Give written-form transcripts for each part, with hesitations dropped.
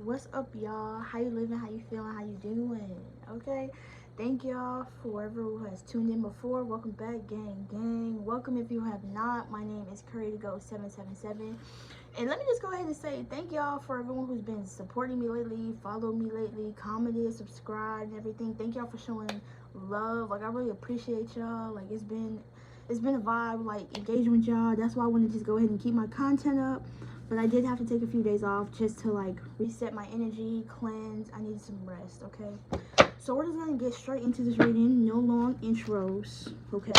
What's up, y'all? How you living? How you feeling? How you doing? Okay, thank y'all for whoever who has tuned in before. Welcome back, gang. Welcome if you have not. My name is Curry777, and let me just go ahead and say thank y'all for everyone who's been supporting me lately, followed me lately, commented, subscribed, and everything. Thank y'all for showing love. Like, I really appreciate y'all. Like, it's been a vibe, like, engaging with y'all. That's why I wanted to just go ahead and keep my content up. But I did have to take a few days off just to, like, reset my energy, cleanse. I needed some rest, okay? So we're just gonna get straight into this reading. No long intros, okay?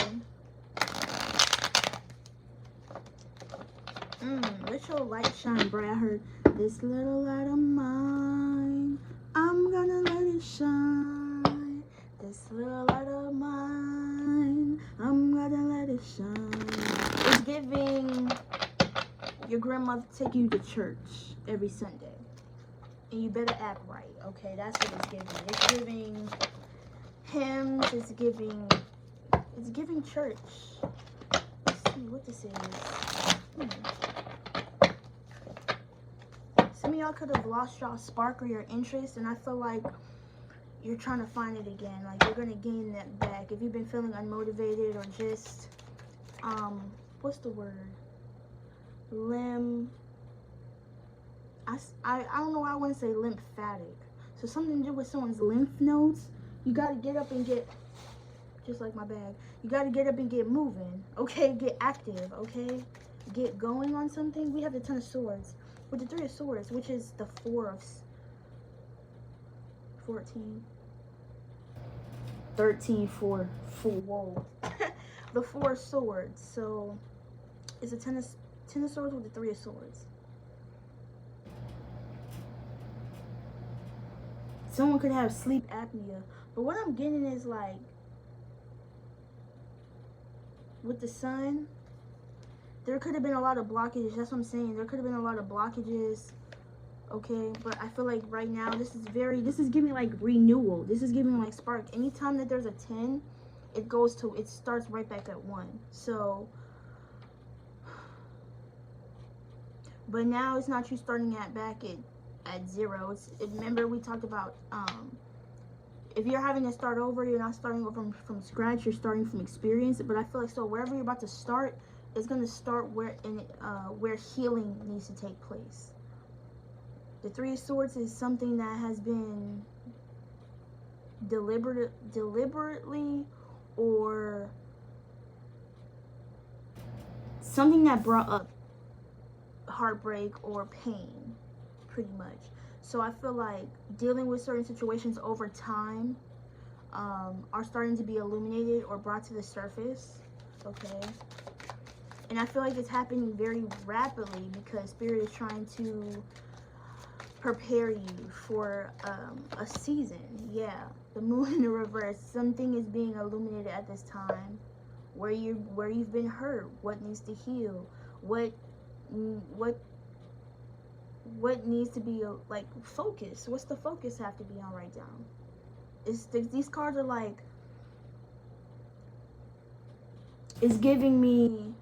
Let your light shine bright. I heard this little light of mine, I'm gonna let it shine. This little light of mine, I'm gonna let it shine. It's giving your grandmother take you to church every Sunday, and you better act right, okay? That's what it's giving. It's giving hymns. It's giving church. Let's see what this is. Some of y'all could have lost y'all spark or your interest, and I feel like you're trying to find it again. Like, you're gonna gain that back. If you've been feeling unmotivated or just what's the word? I don't know why I want to say lymphatic. So something to do with someone's lymph nodes. You gotta get up and get, just like my bag, you gotta get up and get moving, okay? Get active, okay? Get going on something. We have the 10 of swords with the 3 of swords, which is the 4 of 14 13 4 whoa. The 4 of swords. So it's a 10 of swords with the 3 of swords. Someone could have sleep apnea, but what I'm getting is, like, with the sun, there could have been a lot of blockages. That's what I'm saying. There could have been a lot of blockages, okay? But I feel like right now this is giving, like, renewal. This is giving, like, spark. Anytime that there's a 10, it starts right back at 1. So, but now it's not you starting back at 0. Remember we talked about if you're having to start over, you're not starting over from scratch, you're starting from experience. But I feel like, so wherever you're about to start is going to start where healing needs to take place. The 3 of swords is something that has been deliberately, or something that brought up heartbreak or pain, pretty much. So I feel like dealing with certain situations over time are starting to be illuminated or brought to the surface, okay? And I feel like it's happening very rapidly because Spirit is trying to prepare you for a season. Yeah, the moon in the reverse. Something is being illuminated at this time, where you've been hurt, what needs to heal, what needs to be, like, focus. What's the focus have to be on right now? These cards are like, it's giving me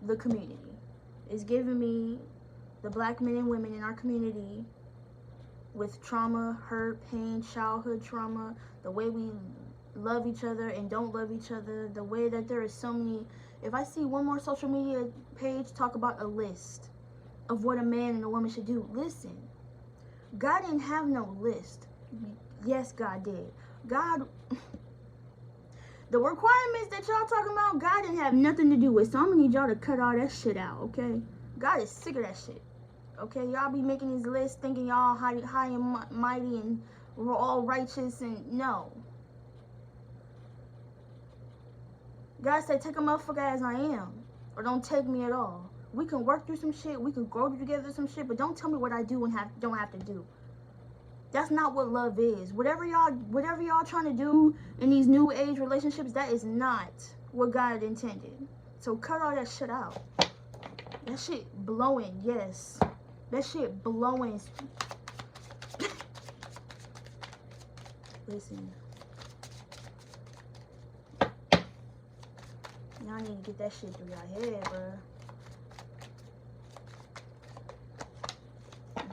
the community. It's giving me the black men and women in our community with trauma, hurt, pain, childhood trauma, the way we love each other and don't love each other, the way that there is so many. If I see one more social media page talk about a list of what a man and a woman should do, listen, God didn't have no list. Yes, God did. God, the requirements that y'all talking about, God didn't have nothing to do with. So I'm gonna need y'all to cut all that shit out, okay? God is sick of that shit, okay? Y'all be making these lists thinking y'all high and mighty and we're all righteous, and no. God said, take a motherfucker as I am, or don't take me at all. We can work through some shit, we can grow together some shit, but don't tell me what I do and don't have to do. That's not what love is. Whatever y'all trying to do in these new age relationships, that is not what God intended. So cut all that shit out. That shit blowing, yes. That shit blowing. Listen. Y'all need to get that shit through your head, bro.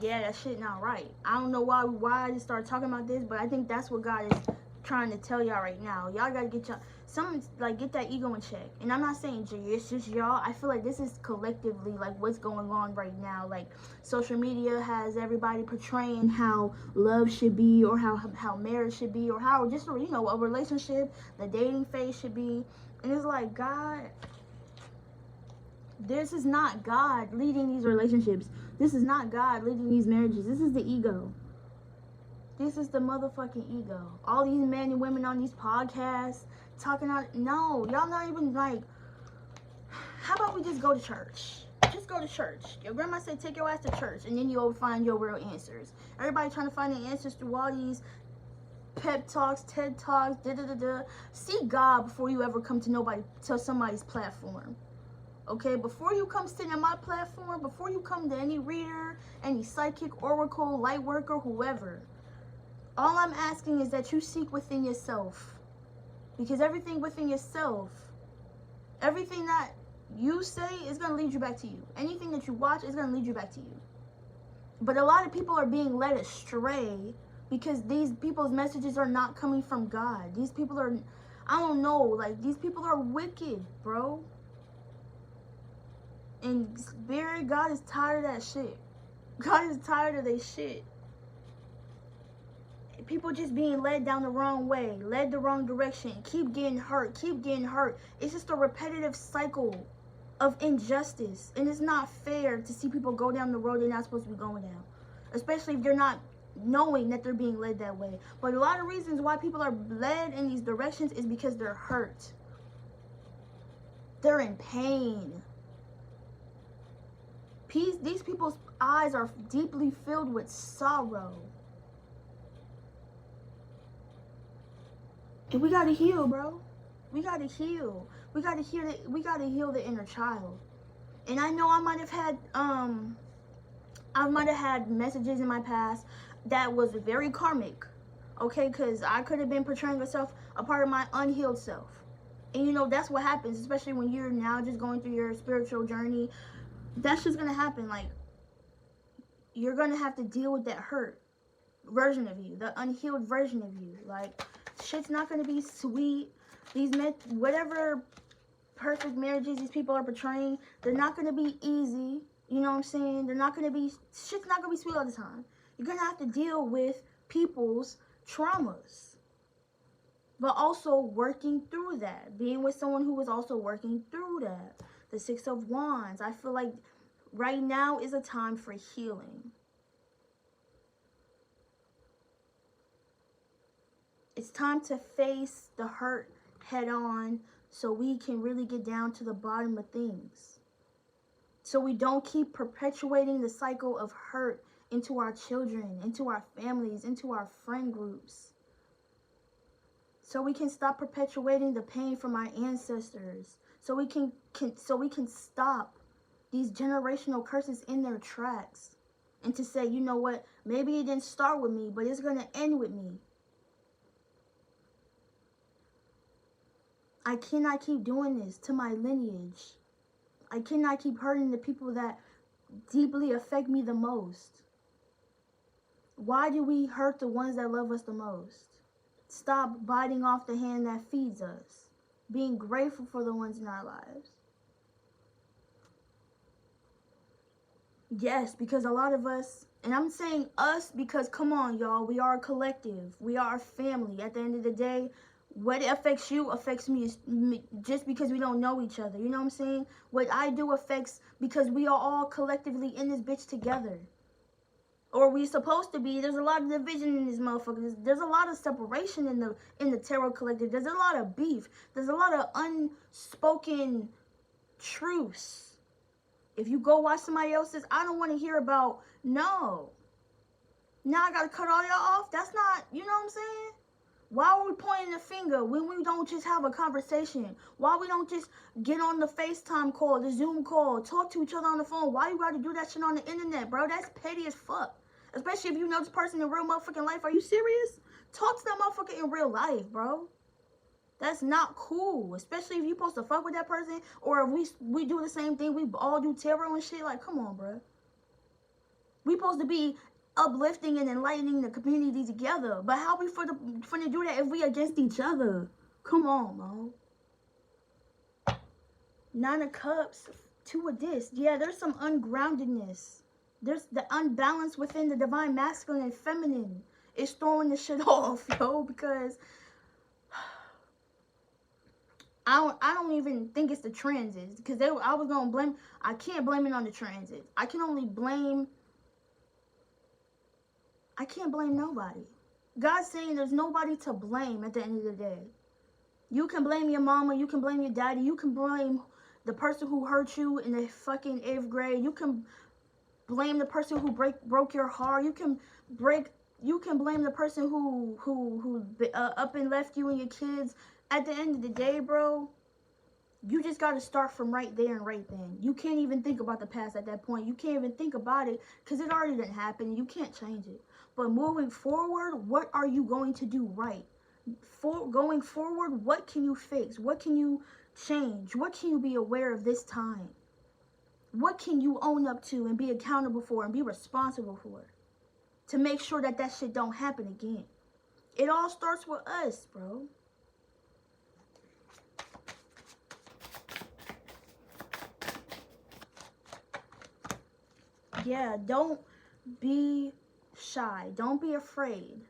yeah, that shit not right. I don't know why I just started talking about this, but I think that's what God is trying to tell y'all right now. Y'all gotta get get that ego in check. And I'm not saying it's just y'all. I feel like this is collectively like what's going on right now. Like social media has everybody portraying how love should be, or how marriage should be, or how just a relationship, the dating phase should be. And it's like, God, this is not God leading these relationships. This is not God leading these marriages. This is the ego. This is the motherfucking ego. All these men and women on these podcasts talking out. No, y'all not even like. How about we just go to church? Just go to church. Your grandma said take your ass to church, and then you'll find your real answers. Everybody trying to find the answers through all these pep talks, TED talks, See God before you ever come to somebody's platform. Okay, before you come sit on my platform, before you come to any reader, any psychic, oracle, light worker, whoever, all I'm asking is that you seek within yourself. Because everything within yourself, everything that you say is going to lead you back to you. Anything that you watch is going to lead you back to you. But a lot of people are being led astray because these people's messages are not coming from God. These people are, I don't know, like these people are wicked, bro. And spirit, God is tired of that shit. God is tired of this shit. People just being led down the wrong way, led the wrong direction, keep getting hurt, keep getting hurt. It's just a repetitive cycle of injustice. And it's not fair to see people go down the road they're not supposed to be going down. Especially if they're not knowing that they're being led that way. But a lot of reasons why people are led in these directions is because they're hurt. They're in pain. These people's eyes are deeply filled with sorrow. And we gotta heal, bro. We gotta heal. We gotta heal the inner child. And I know I might have had messages in my past that was very karmic. Okay, because I could have been portraying a part of my unhealed self. And that's what happens, especially when you're now just going through your spiritual journey. That's just gonna happen. Like, you're gonna have to deal with that hurt version of you, the unhealed version of you. Like, shit's not gonna be sweet. Whatever perfect marriages these people are portraying, they're not gonna be easy. You know what I'm saying? Shit's not gonna be sweet all the time. You're gonna have to deal with people's traumas, but also working through that. Being with someone who is also working through that. The Six of Wands. I feel like right now is a time for healing. It's time to face the hurt head on so we can really get down to the bottom of things. So we don't keep perpetuating the cycle of hurt into our children, into our families, into our friend groups. So we can stop perpetuating the pain from our ancestors. So we can stop these generational curses in their tracks. And to say, you know what, maybe it didn't start with me, but it's going to end with me. I cannot keep doing this to my lineage. I cannot keep hurting the people that deeply affect me the most. Why do we hurt the ones that love us the most? Stop biting off the hand that feeds us. Being grateful for the ones in our lives. Yes, because a lot of us, and I'm saying us because, come on, y'all, we are a collective. We are a family. At the end of the day, what affects you affects me just because we don't know each other. You know what I'm saying? What I do affects because we are all collectively in this bitch together. Or we supposed to be. There's a lot of division in this motherfucker. There's a lot of separation in the tarot collective. There's a lot of beef. There's a lot of unspoken truths. If you go watch somebody else's, I don't want to hear about, no. Now I got to cut all y'all off? That's not, you know what I'm saying? Why are we pointing the finger when we don't just have a conversation? Why we don't just get on the FaceTime call, the Zoom call, talk to each other on the phone? Why you gotta do that shit on the internet, bro? That's petty as fuck. Especially if you know this person in real motherfucking life. Are you serious? Talk to that motherfucker in real life, bro. That's not cool. Especially if you supposed to fuck with that person, or if we do the same thing, we all do tarot and shit. Like, come on, bro. We supposed to be uplifting and enlightening the community together. But how we finna do that if we against each other? Come on, bro. 9 of Cups, 2 of this. Yeah, there's some ungroundedness. There's the unbalance within the divine masculine and feminine. It's throwing the shit off, yo, because I don't even think it's the transits, because I was gonna blame. I can't blame it on the transits. I can't blame nobody. God's saying there's nobody to blame at the end of the day. You can blame your mama, you can blame your daddy, you can blame the person who hurt you in the fucking 8th grade. You can blame the person who broke your heart. You can blame the person who up and left you and your kids. At the end of the day, bro, you just got to start from right there and right then. You can't even think about the past at that point. You can't even think about it because it already didn't happen. You can't change it. But moving forward, what are you going to do right? Going forward, what can you fix? What can you change? What can you be aware of this time? What can you own up to and be accountable for and be responsible for to make sure that that shit don't happen again? It all starts with us, bro. Yeah, don't be shy. Don't be afraid.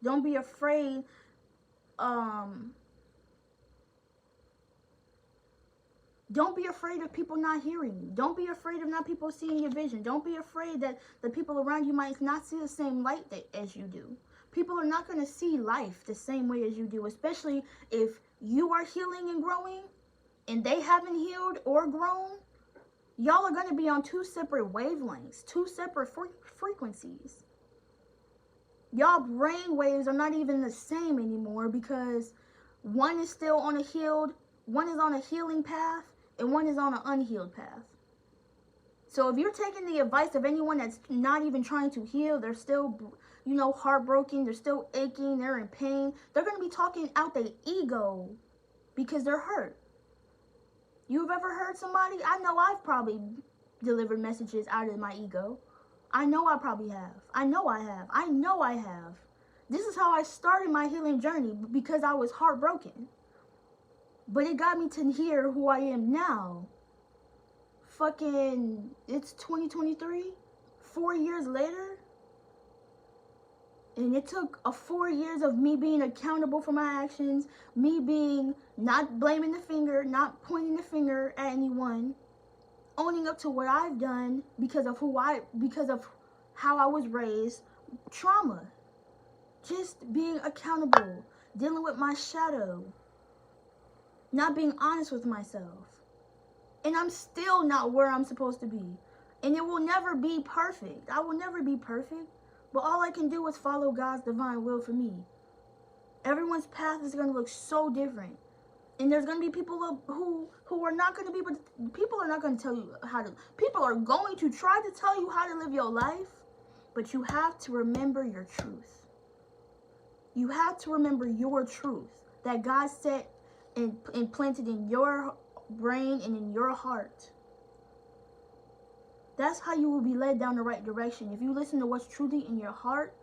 Don't be afraid. Don't be afraid of people not hearing you. Don't be afraid of not people seeing your vision. Don't be afraid that the people around you might not see the same light as you do. People are not going to see life the same way as you do, especially if you are healing and growing and they haven't healed or grown. Y'all are going to be on 2 separate wavelengths, 2 separate frequencies. Y'all brain waves are not even the same anymore because one is still on a healing path and one is on an unhealed path. So if you're taking the advice of anyone that's not even trying to heal, they're still, heartbroken, they're still aching, they're in pain, they're going to be talking out their ego because they're hurt. You've ever heard somebody? I know I've probably delivered messages out of my ego. I know I probably have. I know I have. I know I have. This is how I started my healing journey, because I was heartbroken. But it got me to hear who I am now. Fucking, it's 2023, 4 years later. And it took 4 years of me being accountable for my actions, me being not blaming the finger, not pointing the finger at anyone, owning up to what I've done because of how I was raised, trauma, just being accountable, dealing with my shadow, not being honest with myself. And I'm still not where I'm supposed to be. And it will never be perfect. I will never be perfect. But all I can do is follow God's divine will for me. Everyone's path is going to look so different. And there's going to be people who are not going to be, but people are not going to tell you how to, people are going to try to tell you how to live your life, but you have to remember your truth. You have to remember your truth that God set and implanted in your brain and in your heart. That's how you will be led down the right direction. If you listen to what's truly in your heart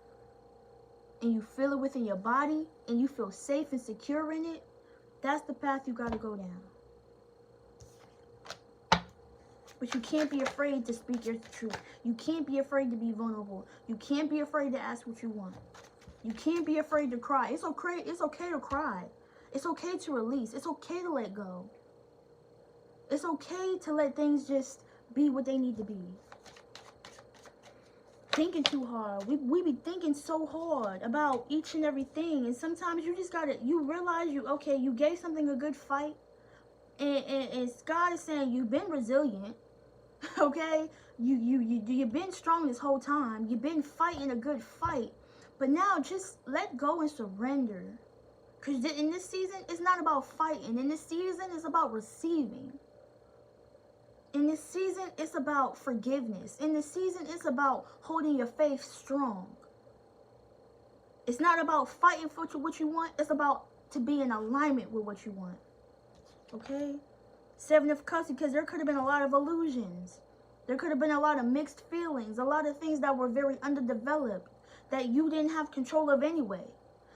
and you feel it within your body and you feel safe and secure in it, that's the path you got to go down. But you can't be afraid to speak your truth. You can't be afraid to be vulnerable. You can't be afraid to ask what you want. You can't be afraid to cry. It's okay to cry. It's okay to release. It's okay to let go. It's okay to let things just be what they need to be. Thinking too hard. We be thinking so hard about each and everything, and sometimes you just you realize you gave something a good fight, and God is saying you've been resilient, okay? You've been strong this whole time. You've been fighting a good fight, but now just let go and surrender. Because in this season, it's not about fighting. In this season, it's about receiving. In this season, it's about forgiveness. In this season, it's about holding your faith strong. It's not about fighting for what you want. It's about to be in alignment with what you want. Okay? 7 of Cups, because there could have been a lot of illusions. There could have been a lot of mixed feelings, a lot of things that were very underdeveloped that you didn't have control of anyway.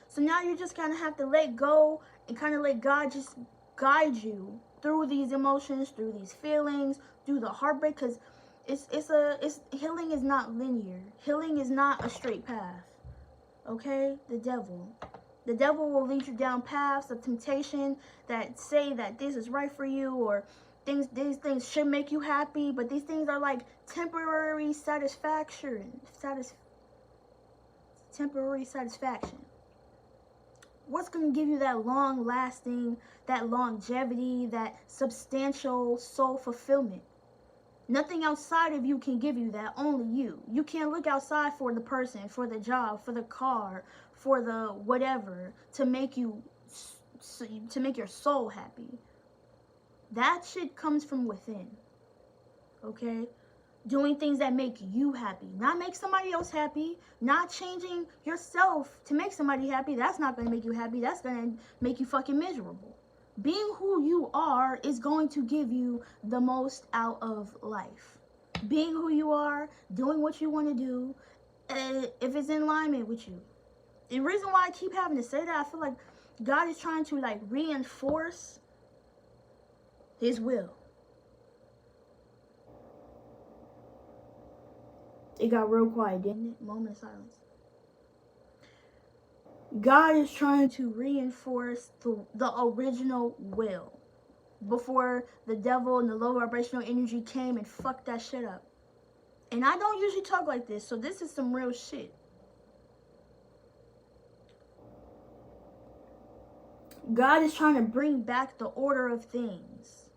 So now you just kind of have to let go and kind of let God just guide you through these emotions, through these feelings, through the heartbreak, because healing is not linear. Healing is not a straight path. Okay? The devil will lead you down paths of temptation that say that this is right for you, or these things should make you happy, but these things are like temporary satisfaction. Temporary satisfaction. What's going to give you that long lasting, that longevity, that substantial soul fulfillment? Nothing outside of you can give you that, only you. You can't look outside for the person, for the job, for the car, for the whatever to make your soul happy. That shit comes from within. Okay? Doing things that make you happy, not make somebody else happy, not changing yourself to make somebody happy. That's not going to make you happy. That's going to make you fucking miserable. Being who you are is going to give you the most out of life. Being who you are, doing what you want to do, if it's in alignment with you. The reason why I keep having to say that, I feel like God is trying to like reinforce his will. It got real quiet, didn't it? Moment of silence. God is trying to reinforce the original will before the devil and the low vibrational energy came and fucked that shit up. And I don't usually talk like this, so this is some real shit. God is trying to bring back the order of things.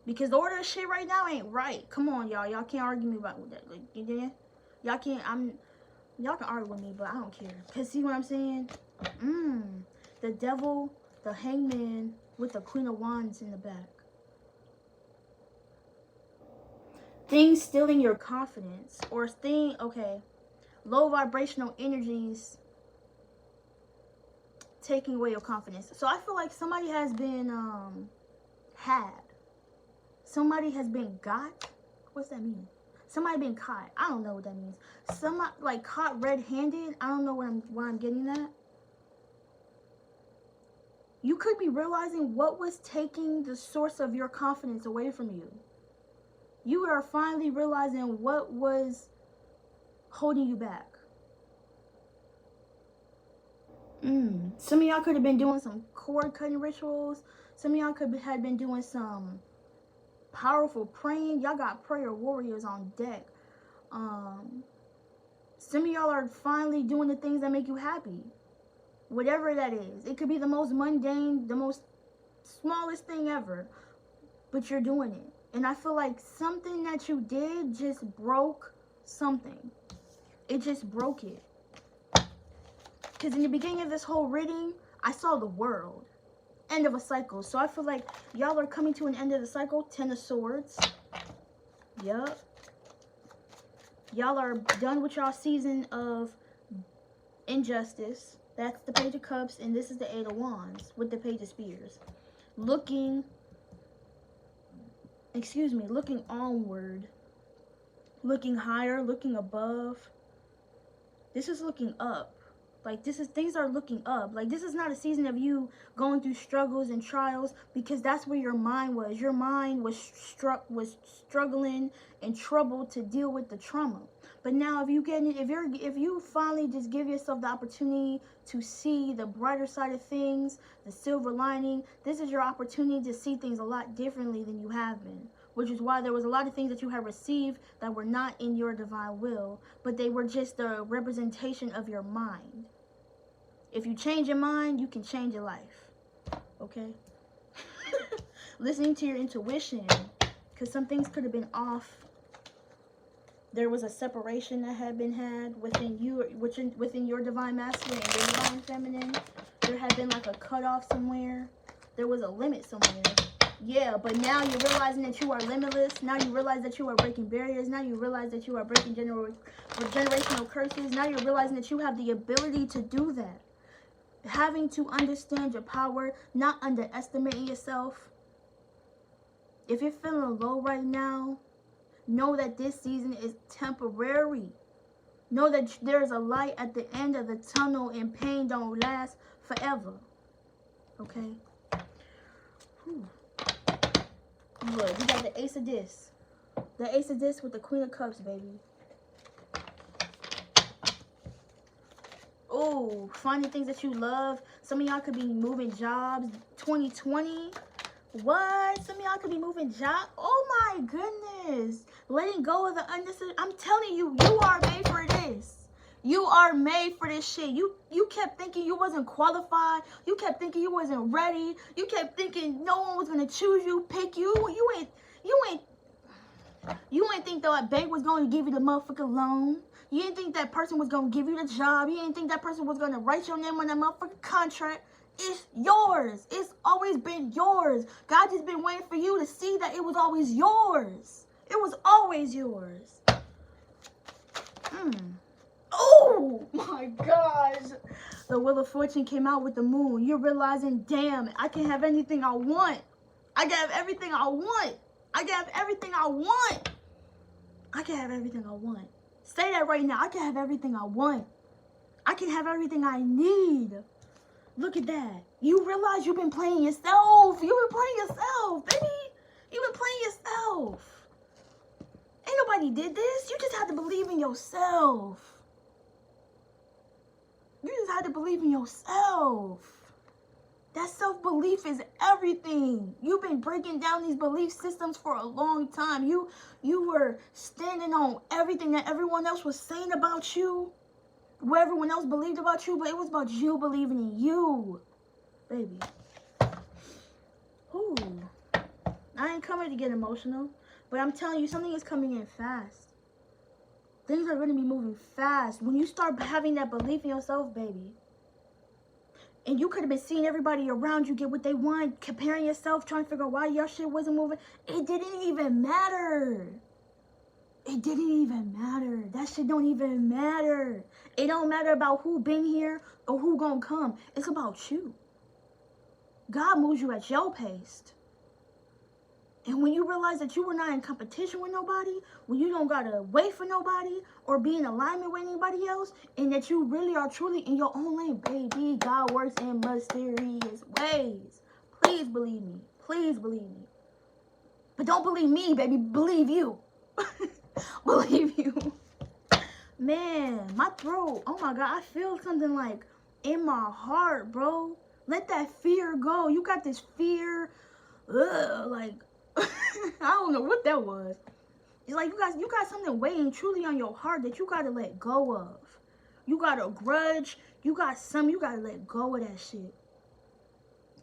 Because the order of shit right now ain't right. Come on, y'all. Y'all can't argue me about that. Like, you did? Y'all can argue with me, but I don't care. Cause see what I'm saying? The devil, the hangman with the Queen of Wands in the back. Things stealing your confidence, or low vibrational energies taking away your confidence. So I feel like somebody has been somebody has been got. What's that mean? Somebody been caught. I don't know what that means. Somebody like caught red-handed. I don't know where I'm getting that. You could be realizing what was taking the source of your confidence away from you. You are finally realizing what was holding you back. Some of y'all could have been doing some cord cutting rituals. Some of y'all could have been doing some powerful praying. Y'all got prayer warriors on deck. Some of y'all are finally doing the things that make you happy. Whatever that is. It could be the most mundane, the most smallest thing ever. But you're doing it. And I feel like something that you did just broke something. It just broke it. Because in the beginning of this whole reading, I saw the world. End of a cycle. So I feel like y'all are coming to an end of the cycle. 10 of Swords. Yup. Y'all are done with y'all season of injustice. That's the Page of Cups. And this is the 8 of Wands with the Page of Spears. Looking onward. Looking higher. Looking above. This is looking up. Like, things are looking up. Like, this is not a season of you going through struggles and trials, because that's where your mind was. Your mind was struggling and troubled to deal with the trauma. But now, if you finally just give yourself the opportunity to see the brighter side of things, the silver lining, this is your opportunity to see things a lot differently than you have been. Which is why there was a lot of things that you have received that were not in your divine will, but they were just a representation of your mind. If you change your mind, you can change your life. Okay? Listening to your intuition, because some things could have been off. There was a separation that had been had within you, within your divine masculine and your divine feminine. There had been like a cutoff somewhere. There was a limit somewhere. Yeah, but now you're realizing that you are limitless. Now you realize that you are breaking barriers. Now you realize that you are breaking generational curses. Now you're realizing that you have the ability to do that. Having to understand your power, not underestimating yourself. If you're feeling low right now, Know that this season is temporary. Know that there's a light at the end of the tunnel, and pain don't last forever. Okay? Whew. Look, we got the Ace of Discs. The Ace of Discs with the Queen of Cups, baby. Oh, finding things that you love. Some of y'all could be moving jobs. 2020. What? Some of y'all could be moving jobs. Oh my goodness. Letting go of the unnecessary. I'm telling you, you are made for this. You are made for this shit. You kept thinking you wasn't qualified. You kept thinking you wasn't ready. You kept thinking no one was gonna choose you, pick you. You ain't think that bank was gonna give you the motherfucking loan. You didn't think that person was gonna give you the job. You didn't think that person was gonna write your name on that motherfucking contract. It's yours. It's always been yours. God just been waiting for you to see that it was always yours. It was always yours. Oh my gosh. The Wheel of Fortune came out with the moon. You're realizing, damn, I can have anything I want. I can have everything I want. I can have everything I want. I can have everything I want. Say that right now. I can have everything I want. I can have everything I need. Look at that. You realize you've been playing yourself. You've been playing yourself, baby. You've been playing yourself. Ain't nobody did this. You just had to believe in yourself. You just had to believe in yourself. That self-belief is everything. You've been breaking down these belief systems for a long time. You were standing on everything that everyone else was saying about you. What everyone else believed about you, but it was about you believing in you. Baby. Ooh. I ain't coming to get emotional, but I'm telling you, something is coming in fast. Things are going to be moving fast. When you start having that belief in yourself, baby, and you could have been seeing everybody around you get what they want, comparing yourself, trying to figure out why your shit wasn't moving. It didn't even matter. It didn't even matter. That shit don't even matter. It don't matter about who been here or who gonna come. It's about you. God moves you at your pace. And when you realize that you were not in competition with nobody, when you don't gotta wait for nobody or be in alignment with anybody else, and that you really are truly in your own lane, baby, God works in mysterious ways. Please believe me. Please believe me. But don't believe me, baby. Believe you. Believe you. Man, my throat. Oh my God, I feel something like in my heart, bro. Let that fear go. You got this fear. Like, I don't know what that was. It's like you got something weighing truly on your heart that you gotta let go of. You got a grudge. You got something. You gotta let go of that shit.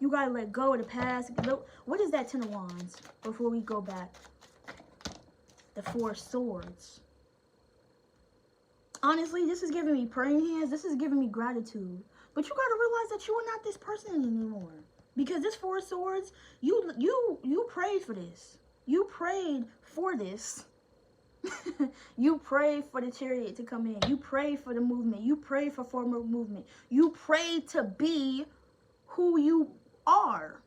You gotta let go of the past. What is that 10 of Wands before we go back? The 4 of Swords. Honestly, this is giving me praying hands. This is giving me gratitude. But you gotta realize that you are not this person anymore. Because this 4 of Swords, you prayed for this. You prayed for this. You prayed for the Chariot to come in. You prayed for the movement. You prayed for forward movement. You prayed to be who you are.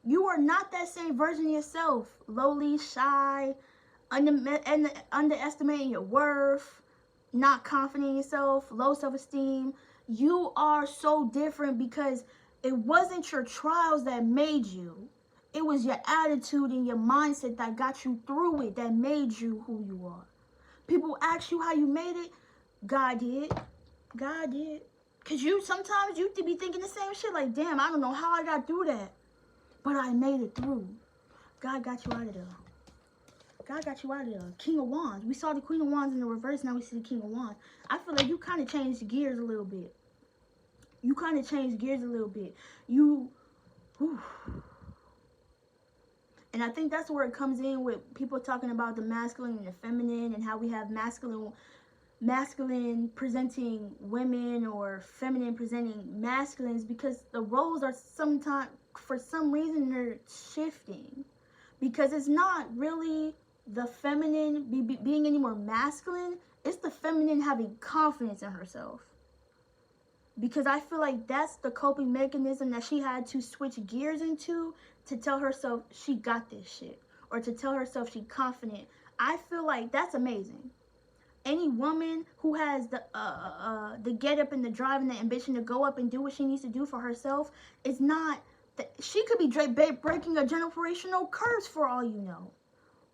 You are not that same version of yourself. Lowly, shy, underestimating your worth, not confident in yourself, low self-esteem. You are so different because it wasn't your trials that made you. It was your attitude and your mindset that got you through it, that made you who you are. People ask you how you made it. God did. God did. Because sometimes you be thinking the same shit like, damn, I don't know how I got through that. But I made it through. God got you out of there. God got you out of there. King of Wands. We saw the Queen of Wands in the reverse. Now we see the King of Wands. I feel like you kind of changed gears a little bit. You kind of changed gears a little bit. Whew. And I think that's where it comes in with people talking about the masculine and the feminine and how we have masculine presenting women or feminine presenting masculines, because the roles are sometimes, for some reason, they're shifting. Because it's not really the feminine being any more masculine. It's the feminine having confidence in herself. Because I feel like that's the coping mechanism that she had to switch gears into to tell herself she got this shit. or to tell herself she's confident. I feel like that's amazing. Any woman who has the get up and the drive and the ambition to go up and do what she needs to do for herself, is not that she could be breaking a generational curse for all you know.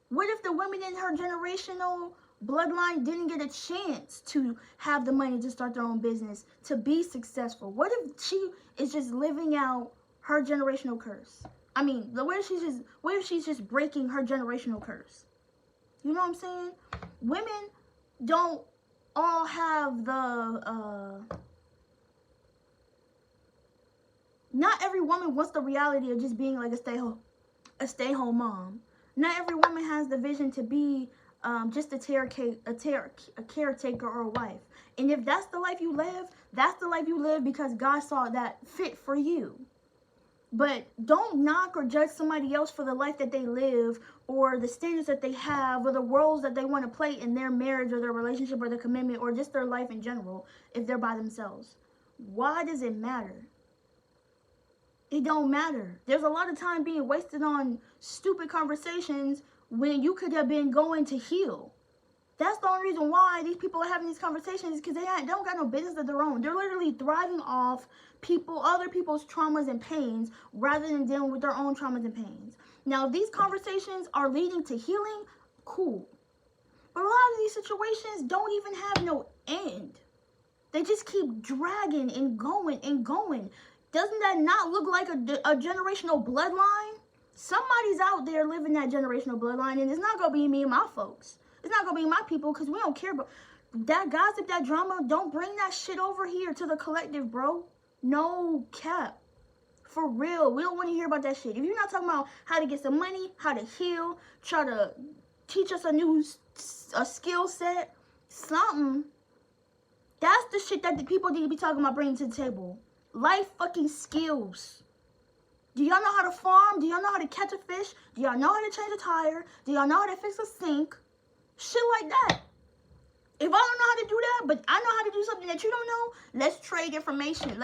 What if the women in her generational bloodline didn't get a chance to have the money to start their own business, to be successful? What if she is just living out her generational curse? I mean, what if she's just breaking her generational curse? You know what I'm saying? Women don't all have the not every woman wants the reality of just being like a stay-home mom. Not every woman has the vision to be just a caretaker or a wife. And if that's the life you live, that's the life you live because God saw that fit for you. But don't knock or judge somebody else for the life that they live, or the standards that they have, or the roles that they want to play in their marriage or their relationship or their commitment, or just their life in general if they're by themselves. Why does it matter? It don't matter. There's a lot of time being wasted on stupid conversations when you could have been going to heal. That's the only reason why these people are having these conversations, because they don't got no business of their own. They're literally thriving off other people's traumas and pains rather than dealing with their own traumas and pains. Now, if these conversations are leading to healing, cool. But a lot of these situations don't even have no end. They just keep dragging and going and going. Doesn't that not look like a generational bloodline? Somebody's out there living that generational bloodline, and it's not going to be me and my folks. It's not going to be my people, because we don't care about that gossip, that drama. Don't bring that shit over here to the collective, bro. No cap. For real. We don't want to hear about that shit. If you're not talking about how to get some money, how to heal, try to teach us a skill set, something, that's the shit that the people need to be talking about bringing to the table. Life fucking skills. Do y'all know how to farm? Do y'all know how to catch a fish? Do y'all know how to change a tire? Do y'all know how to fix a sink? Shit like that. If I don't know how to do that, but I know how to do something that you don't know, let's trade information.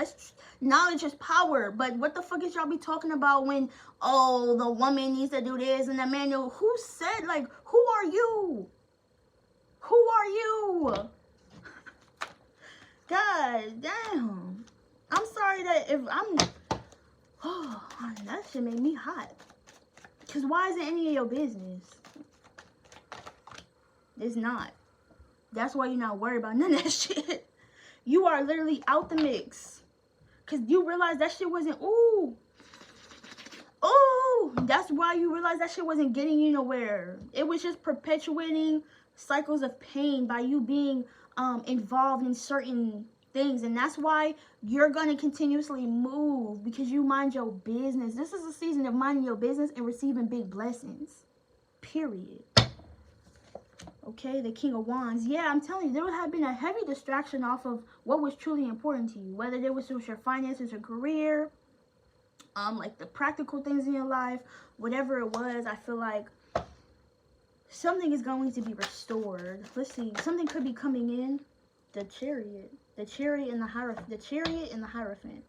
Knowledge is power. But what the fuck is y'all be talking about when, oh, the woman needs to do this and the man, who said, like, who are you? Who are you? God damn. I'm sorry that if I'm, oh, that shit made me hot. Because why is it any of your business? It's not. That's why you're not worried about none of that shit. You are literally out the mix. Because you realize that shit wasn't, ooh. That's why you realize that shit wasn't getting you nowhere. It was just perpetuating cycles of pain by you being involved in certain things. And that's why you're going to continuously move, because you mind your business. This is a season of minding your business and receiving big blessings. Period. Okay, the King of Wands. Yeah, I'm telling you, there would have been a heavy distraction off of what was truly important to you. Whether it was your finances, your career, like the practical things in your life, whatever it was, I feel like something is going to be restored. Let's see, something could be coming in. The Chariot. The Chariot and the Hierophant. The Chariot and the Hierophant.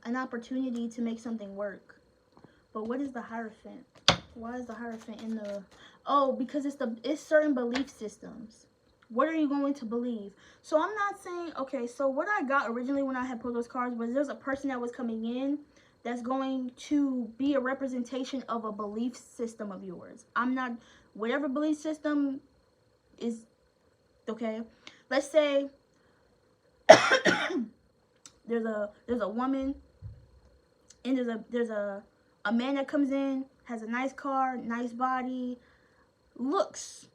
An opportunity to make something work. But what is the Hierophant? Why is the Hierophant in the... Oh, because it's certain belief systems. What are you going to believe? So I'm not saying... Okay, so what I got originally when I had pulled those cards was there's a person that was coming in that's going to be a representation of a belief system of yours. I'm not... Whatever belief system is... Okay? Let's say... there's a woman, and there's a man that comes in, has a nice car, nice body, looks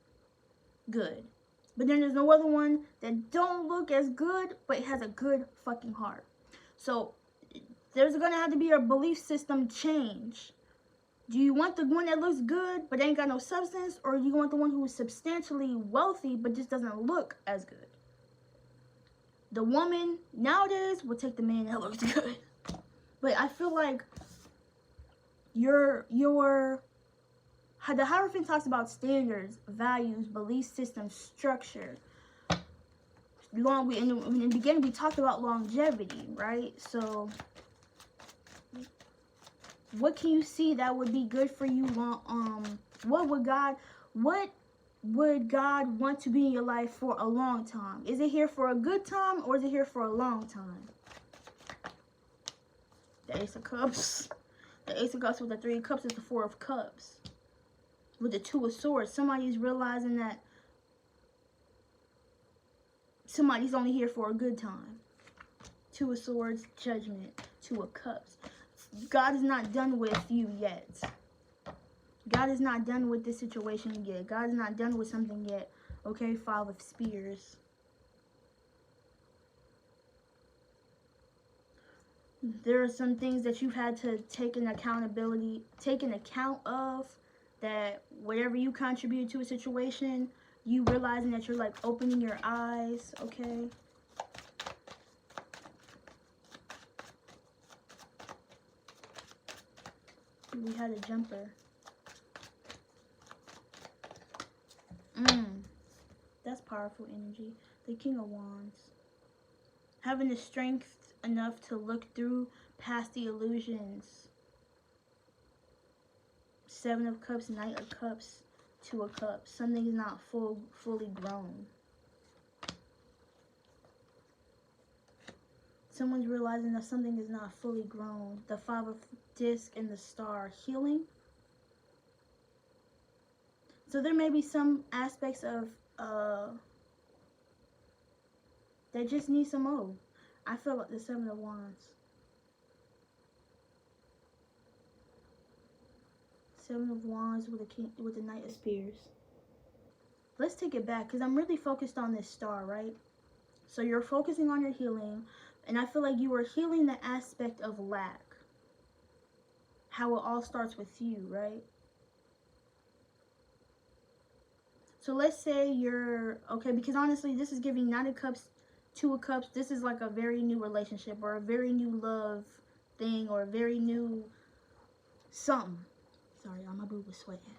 good. But then there's no other one that don't look as good, but has a good fucking heart. So there's gonna have to be a belief system change. Do you want the one that looks good but ain't got no substance, or do you want the one who is substantially wealthy but just doesn't look as good? The woman nowadays will take the man that looks good. But I feel like your The Hierophant talks about standards, values, belief systems, structure. In the beginning, we talked about longevity, right? So, what can you see that would be good for you? What would God want to be in your life for a long time? Is it here for a good time, or is it here for a long time? The Ace of Cups. The Ace of Cups with the Three of Cups is the Four of Cups. With the Two of Swords, somebody's realizing that somebody's only here for a good time. Two of Swords, Judgment. Two of Cups. God is not done with you yet. God is not done with this situation yet. God is not done with something yet. Okay, Five of Spears. There are some things that you've had to take an account of, that whatever you contribute to a situation, you realizing that you're like opening your eyes, okay? We had a Jumper. That's powerful energy. The King of Wands. Having the strength enough to look through past the illusions. Seven of Cups, Knight of Cups, Two of Cups. Something is not fully grown. Someone's realizing that something is not fully grown. The Five of Disc and the Star. Healing. So there may be some aspects of that just need some more. I feel like the Seven of Wands. Seven of Wands with the Knight of Spears. Let's take it back, because I'm really focused on this Star, right? So you're focusing on your healing, and I feel like you are healing the aspect of lack. How it all starts with you, right? So let's say you're, okay, because honestly, this is giving Nine of Cups, Two of Cups. This is like a very new relationship, or a very new love thing, or a very new something. Sorry, y'all, my boob was sweating.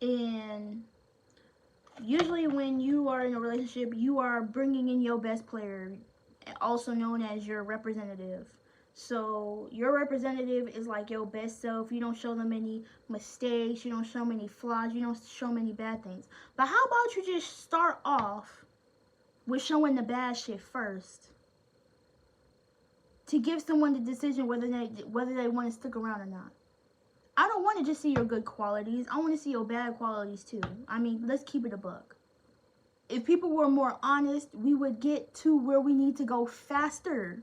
And usually when you are in a relationship, you are bringing in your best player, also known as your representative. So your representative is like your best self. You don't show them any mistakes. You don't show them any flaws. You don't show them any bad things. But how about you just start off with showing the bad shit first, to give someone the decision whether they want to stick around or not. I don't want to just see your good qualities. I want to see your bad qualities too. I mean, let's keep it a buck. If people were more honest, we would get to where we need to go faster.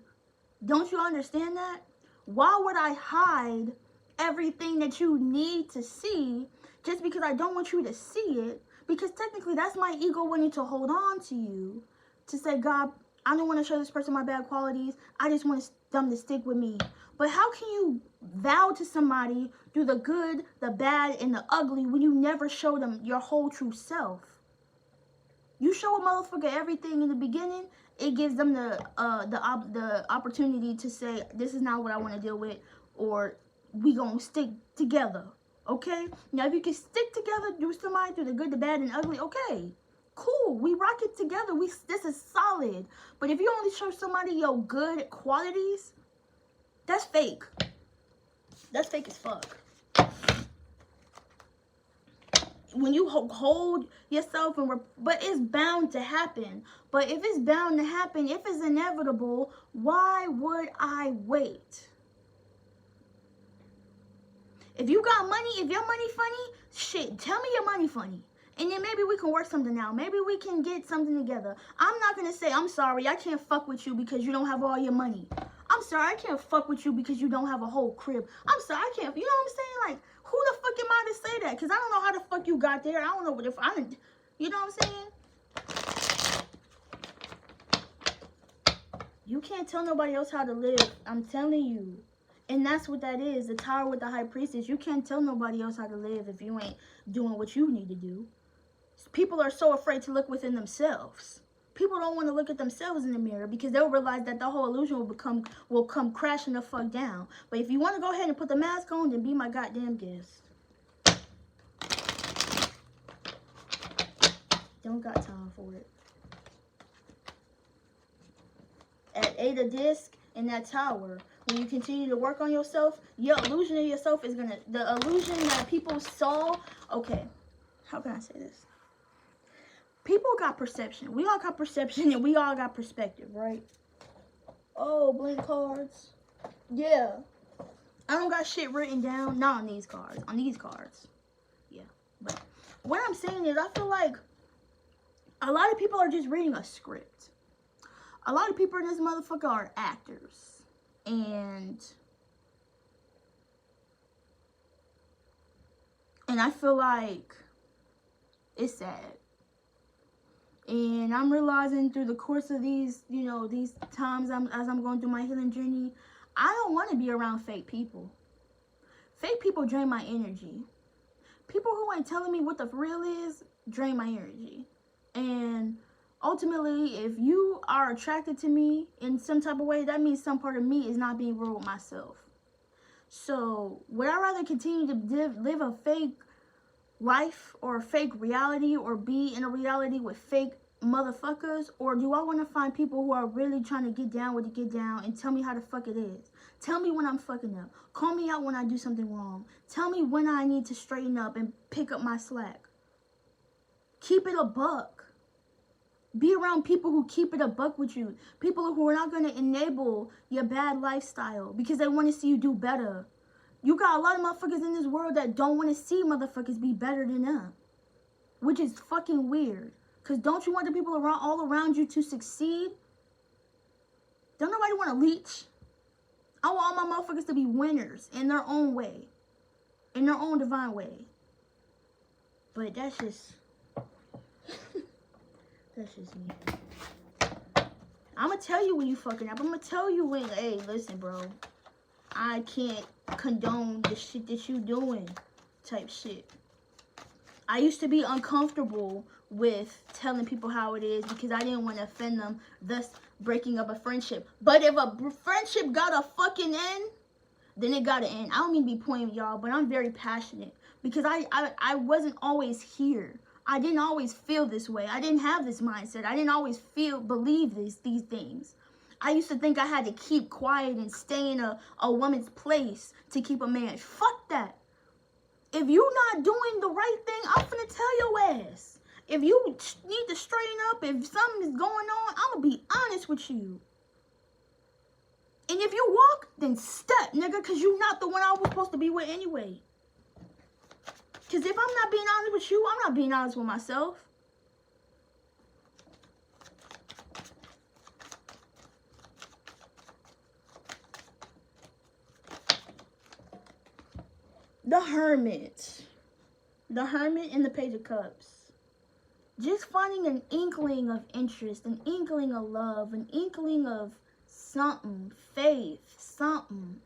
Don't you understand that? Why would I hide everything that you need to see just because I don't want you to see it? Because technically that's my ego wanting to hold on to you, to say, God, I don't want to show this person my bad qualities. I just want them to stick with me. But how can you vow to somebody through the good, the bad, and the ugly when you never show them your whole true self? You show a motherfucker everything in the beginning, it gives them the opportunity to say, this is not what I want to deal with, or we gonna stick together, okay? Now, if you can stick together, do somebody through the good, the bad, and the ugly, okay, cool, we rock it together. This is solid. But if you only show somebody your good qualities, that's fake. That's fake as fuck. When you hold yourself, but it's bound to happen. But if it's bound to happen, if it's inevitable, why would I wait? If you got money, if your money funny, shit, tell me your money funny. And then maybe we can work something out. Maybe we can get something together. I'm not going to say, I'm sorry, I can't fuck with you because you don't have all your money. I'm sorry, I can't fuck with you because you don't have a whole crib. I'm sorry, I can't, you know what I'm saying? Like, who the fuck am I to say that? Because I don't know how the fuck you got there. I don't know what if I didn't, you know what I'm saying? You can't tell nobody else how to live. I'm telling you. And that's what that is. The Tower with the High Priestess. You can't tell nobody else how to live if you ain't doing what you need to do. People are so afraid to look within themselves. People don't want to look at themselves in the mirror because they'll realize that the whole illusion will come crashing the fuck down. But if you want to go ahead and put the mask on, then be my goddamn guest. Don't got time for it. At 8 of disc in that tower, when you continue to work on yourself, your illusion of yourself is gonna, the illusion that people saw, okay, how can I say this? People got perception. We all got perception and we all got perspective, right? Oh, blank cards. Yeah. I don't got shit written down. Not on these cards. On these cards. Yeah. But what I'm saying is I feel like a lot of people are just reading a script. A lot of people in this motherfucker are actors. And I feel like it's sad. And I'm realizing through the course of these, you know, these times as I'm going through my healing journey, I don't want to be around fake people. Fake people drain my energy. People who ain't telling me what the real is drain my energy. And ultimately, if you are attracted to me in some type of way, that means some part of me is not being real with myself. So would I rather continue to live a fake life or a fake reality or be in a reality with fake motherfuckers, or do I want to find people who are really trying to get down with the get down and tell me how the fuck it is? Tell me when I'm fucking up. Call me out when I do something wrong. Tell me when I need to straighten up and pick up my slack. Keep it a buck. Be around people who keep it a buck with you. People who are not going to enable your bad lifestyle because they want to see you do better. You got a lot of motherfuckers in this world that don't want to see motherfuckers be better than them. Which is fucking weird. Because don't you want the people around, all around you to succeed? Don't nobody want to leech? I want all my motherfuckers to be winners in their own way. In their own divine way. But that's just... that's just me. I'm going to tell you when you fucking up. I'm going to tell you when, hey, listen, bro. I can't condone the shit that you doing type shit. I used to be uncomfortable with telling people how it is because I didn't want to offend them, thus breaking up a friendship. But if a friendship got a fucking end, then it gotta end. I don't mean to be pointing y'all, but I'm very passionate because I wasn't always here. I didn't always feel this way. I didn't have this mindset. I didn't always believe these things. I used to think I had to keep quiet and stay in a woman's place to keep a man. Fuck that. If you not doing the right thing, I'm finna tell your ass. If you need to straighten up, if something is going on, I'm gonna be honest with you. And if you walk, then step, nigga, because you not the one I was supposed to be with anyway. Because if I'm not being honest with you, I'm not being honest with myself. The Hermit. The Hermit and the Page of Cups. Just finding an inkling of interest, an inkling of love, an inkling of something, faith, something.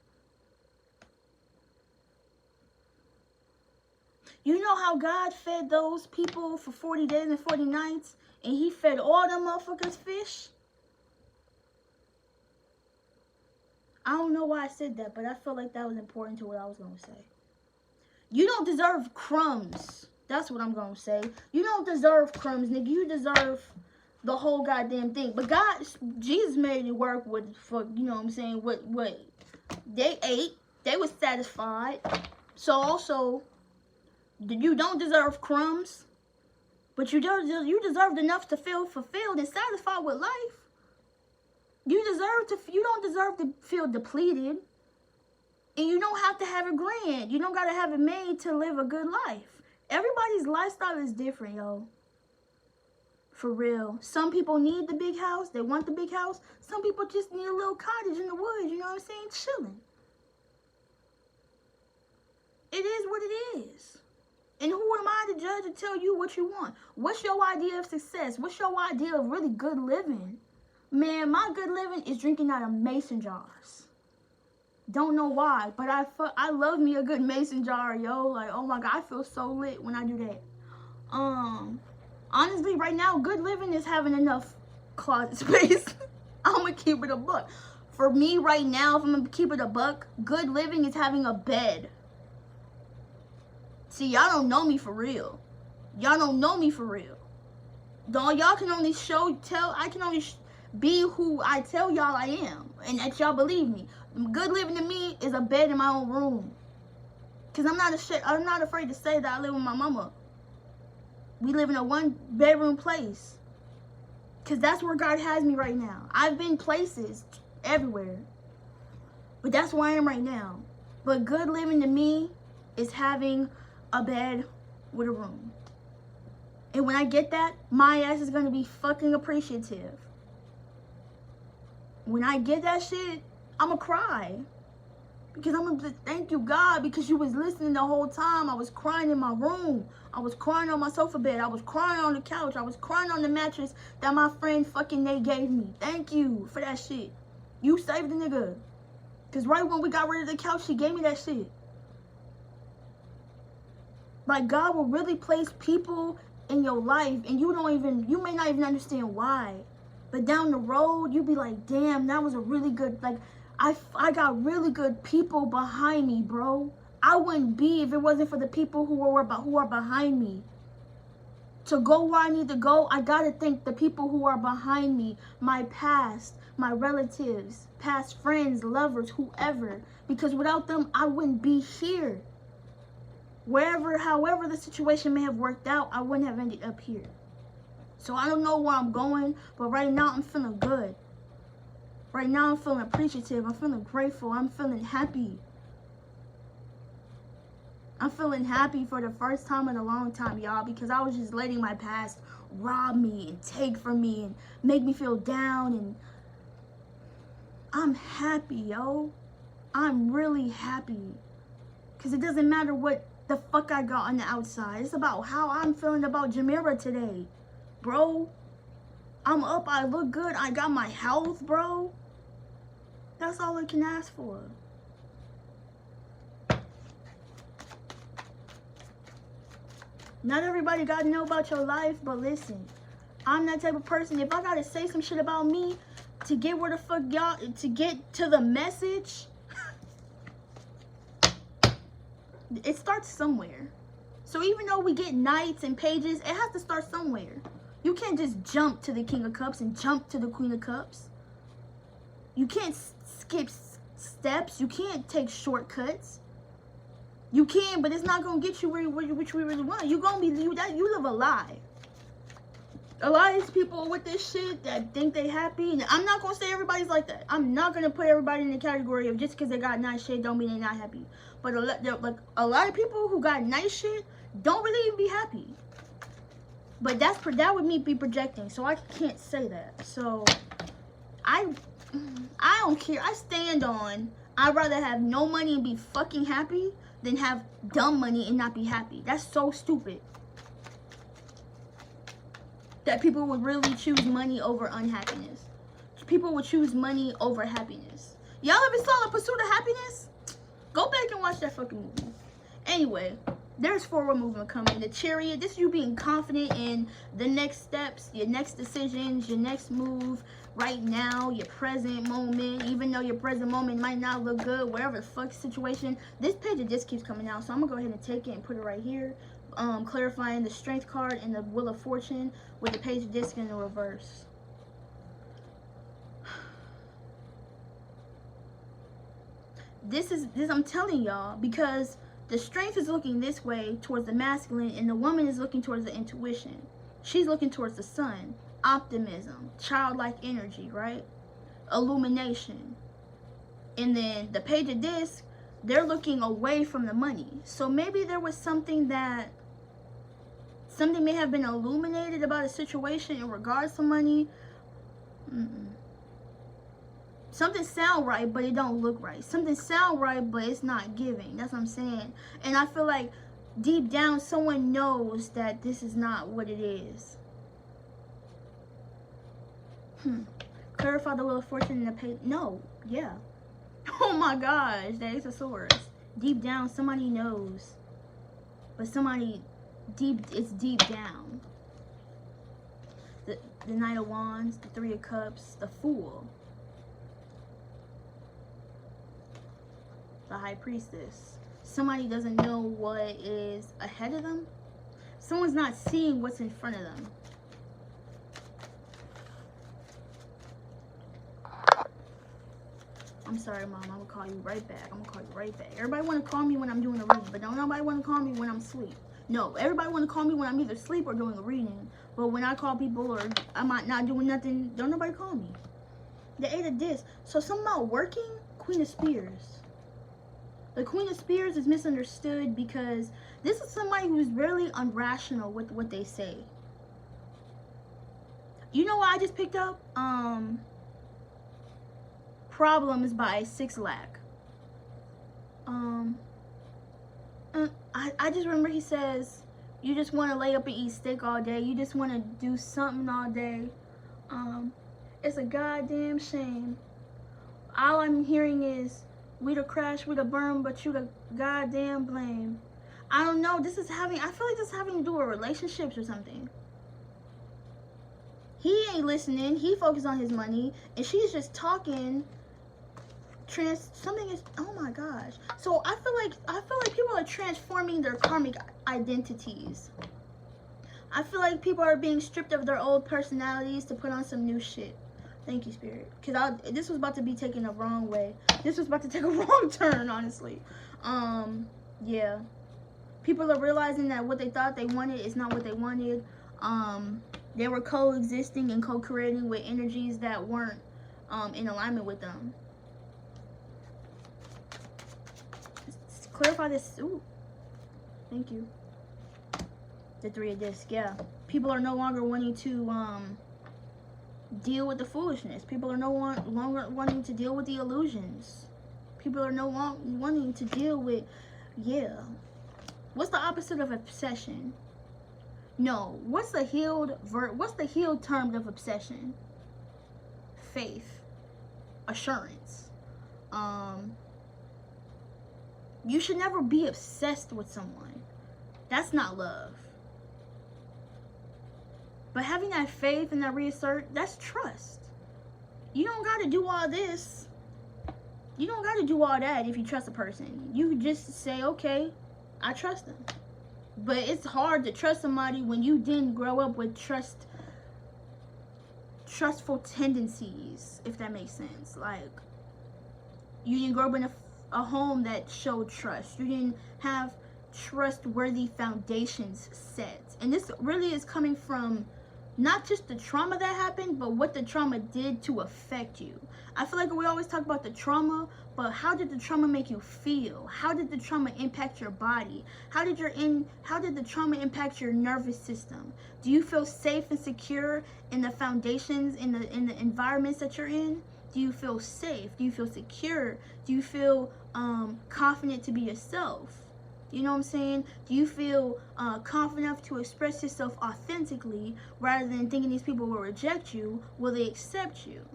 You know how God fed those people for 40 days and 40 nights, and he fed all them motherfuckers fish? I don't know why I said that, but I felt like that was important to what I was going to say. You don't deserve crumbs. That's what I'm going to say. You don't deserve crumbs, nigga. You deserve the whole goddamn thing. But God, Jesus made it work with, for, you know what I'm saying, what they ate. They were satisfied. So also, you don't deserve crumbs. But you deserved enough to feel fulfilled and satisfied with life. You don't deserve to feel depleted. And you don't have to have it grand. You don't got to have it made to live a good life. Everybody's lifestyle is different, yo. For real. Some people need the big house. They want the big house. Some people just need a little cottage in the woods, you know what I'm saying? Chilling. It is what it is. And who am I to judge and tell you what you want? What's your idea of success? What's your idea of really good living? Man, my good living is drinking out of mason jars. Don't know why, but I love me a good mason jar, yo. Like, oh my God, I feel so lit when I do that. Honestly, right now, good living is having enough closet space. I'm gonna keep it a buck. For me right now, if I'm gonna keep it a buck, good living is having a bed. See, y'all don't know me for real. Y'all don't know me for real. Y'all can only I can only be who I tell y'all I am, and that y'all believe me. Good living to me is a bed in my own room. Cause I'm not afraid to say that I live with my mama. We live in a 1-bedroom place. Cause that's where God has me right now. I've been places everywhere, but that's where I am right now. But good living to me is having a bed with a room. And when I get that, my ass is gonna be fucking appreciative. When I get that shit, I'ma cry. Because I'm gonna thank you, God, because you was listening the whole time. I was crying in my room. I was crying on my sofa bed. I was crying on the couch. I was crying on the mattress that my friend fucking Nate gave me. Thank you for that shit. You saved the nigga. Because right when we got rid of the couch, she gave me that shit. Like, God will really place people in your life, and you may not even understand why. But down the road, you be like, damn, that was a really good, like, I got really good people behind me, bro. I wouldn't be if it wasn't for the people who are behind me. To go where I need to go, I gotta thank the people who are behind me, my past, my relatives, past friends, lovers, whoever. Because without them, I wouldn't be here. However the situation may have worked out, I wouldn't have ended up here. So I don't know where I'm going, but right now I'm feeling good. Right now I'm feeling appreciative. I'm feeling grateful. I'm feeling happy. I'm feeling happy for the first time in a long time, y'all, because I was just letting my past rob me and take from me and make me feel down. And I'm happy, yo. I'm really happy. Because it doesn't matter what the fuck I got on the outside. It's about how I'm feeling about Jamera today. Bro, I'm up, I look good, I got my health, bro. That's all I can ask for. Not everybody gotta know about your life, but listen, I'm that type of person. If I gotta say some shit about me to get where the fuck y'all, to get to the message, it starts somewhere. So even though we get knights and pages, it has to start somewhere. You can't just jump to the King of Cups and jump to the Queen of Cups. You can't skip steps. You can't take shortcuts. You can, but it's not gonna get you which we really want. You live a lie. A lot of these people with this shit that think they happy, and I'm not gonna say everybody's like that. I'm not gonna put everybody in the category of just because they got nice shit don't mean they're not happy. But a lot of people who got nice shit don't really even be happy. But that would me be projecting, so I can't say that. So I don't care. I stand on, I'd rather have no money and be fucking happy than have dumb money and not be happy. That's so stupid. That people would really choose money over unhappiness. People would choose money over happiness. Y'all ever saw The Pursuit of Happiness? Go back and watch that fucking movie. Anyway, there's forward movement coming. The Chariot, this is you being confident in the next steps, your next decisions, your next move right now, your present moment. Even though your present moment might not look good, whatever the fuck situation, this page of disc keeps coming out. So I'm gonna go ahead and take it and put it right here. Clarifying the Strength card and the Wheel of Fortune with the page of disc in the reverse. This I'm telling y'all, because the Strength is looking this way towards the masculine, and the woman is looking towards the intuition. She's looking towards the sun, optimism, childlike energy, right? Illumination. And then the page of disc, they're looking away from the money. So maybe there was something may have been illuminated about a situation in regards to money. Something sound right, but it don't look right. Something sound right, but it's not giving. That's what I'm saying. And I feel like deep down, someone knows that this is not what it is. Clarify the Wheel of Fortune in the page. No. Yeah. Oh my gosh. The Ace of Swords. Deep down, somebody knows. But somebody it's deep down. the Knight of Wands, the Three of Cups, the Fool, the High Priestess. Somebody doesn't know what is ahead of them. Someone's not seeing what's in front of them. I'm sorry, Mom. I'm gonna call you right back. I'm gonna call you right back. Everybody want to call me when I'm doing a reading, but don't nobody want to call me when I'm asleep. No, everybody want to call me when I'm either asleep or doing a reading. But when I call people or I'm not doing nothing, don't nobody call me. The Eight of Discs. So something about working, Queen of Spears. The Queen of Spears is misunderstood because this is somebody who's really irrational with what they say. You know what I just picked up? Problems by 6 Lakh. I just remember he says, you just want to lay up and eat steak all day. You just want to do something all day. It's a goddamn shame. All I'm hearing is, we the crash, we the burn, but you the goddamn blame. I don't know. I feel like this is having to do with relationships or something. He ain't listening. He focused on his money, and she's just talking. Something is, oh my gosh. So I feel like people are transforming their karmic identities. I feel like people are being stripped of their old personalities to put on some new shit. Thank you, Spirit. Because this was about to be taken the wrong way. This was about to take a wrong turn, honestly. Yeah. People are realizing that what they thought they wanted is not what they wanted. They were coexisting and co-creating with energies that weren't in alignment with them. Let's clarify this. Ooh. Thank you. The Three of Discs. Yeah. People are no longer wanting to deal with the foolishness. People are no longer wanting to deal with the illusions. People are no longer wanting to deal with, yeah. What's the opposite of obsession? No. What's the healed term of obsession? Faith. Assurance. You should never be obsessed with someone. That's not love. But having that faith and that reassert, that's trust. You don't got to do all this. You don't got to do all that if you trust a person. You just say, okay, I trust them. But it's hard to trust somebody when you didn't grow up with trustful tendencies, if that makes sense. Like, you didn't grow up in a home that showed trust. You didn't have trustworthy foundations set. And this really is coming from not just the trauma that happened, but what the trauma did to affect you. I feel like we always talk about the trauma, but how did the trauma make you feel? How did the trauma impact your body? How did the trauma impact your nervous system? Do you feel safe and secure in the foundations, in the environments that you're in? Do you feel safe? Do you feel secure? Do you feel confident to be yourself? You know what I'm saying? Do you feel confident enough to express yourself authentically rather than thinking these people will reject you? Will they accept you?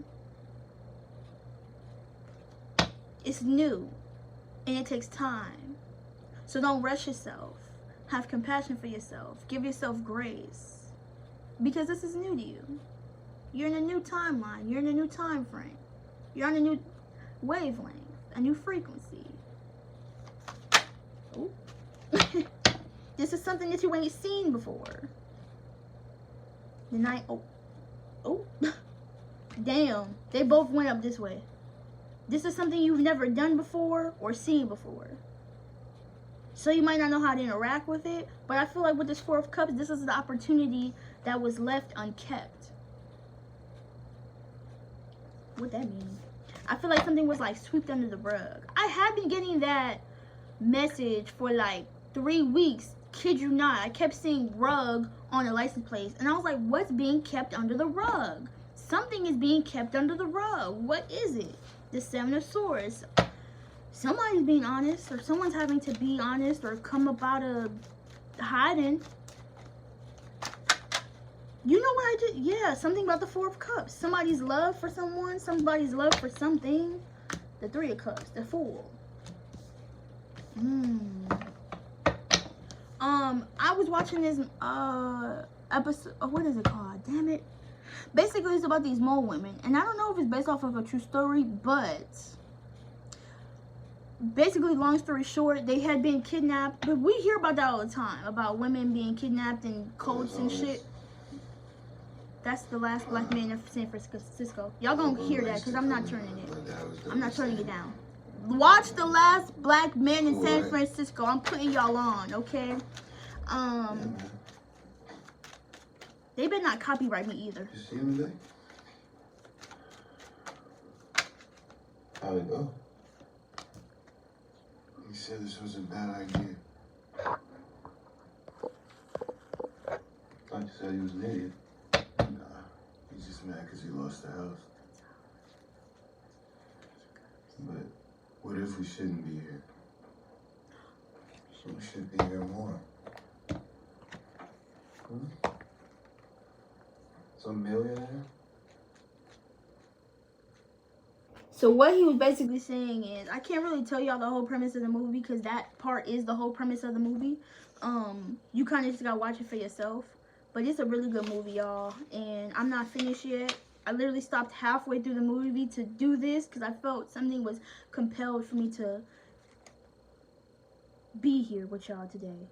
It's new and it takes time. So don't rush yourself. Have compassion for yourself. Give yourself grace. Because this is new to you. You're in a new timeline. You're in a new time frame. You're on a new wavelength, a new frequency. Ooh. This is something that you ain't seen before. The night. Oh. Damn. They both went up this way. This is something you've never done before or seen before. So you might not know how to interact with it. But I feel like with this Four of Cups, this is the opportunity that was left unkept. What that mean? I feel like something was like swept under the rug. I have been getting that message for like 3 weeks. Kid you not. I kept seeing rug on the license plates. And I was like, what's being kept under the rug? Something is being kept under the rug. What is it? The Seven of Swords. Somebody's being honest, or someone's having to be honest or come up out of hiding. You know what I did? Yeah, something about the Four of Cups. Somebody's love for someone. Somebody's love for something. The Three of Cups. The Fool. I was watching this episode. Oh, what is it called? Damn it. Basically, it's about these mole women. And I don't know if it's based off of a true story, but basically, long story short, they had been kidnapped. But we hear about that all the time, about women being kidnapped in cults and shit. That's the last black man in San Francisco. Y'all gonna hear that because I'm not turning it. I'm not turning it down. Watch The Last Black Man in San Francisco. I'm putting y'all on, okay? They better not copyright me either. You see him today? How'd it go? He said this was a bad idea. Thought you said he was an idiot. Nah, he's just mad because he lost the house. But what if we shouldn't be here? We should be here more. Some millionaire? So what he was basically saying is, I can't really tell y'all the whole premise of the movie because that part is the whole premise of the movie. You kind of just gotta watch it for yourself. But it's a really good movie, y'all. And I'm not finished yet. I literally stopped halfway through the movie to do this because I felt something was compelled for me to be here with y'all today.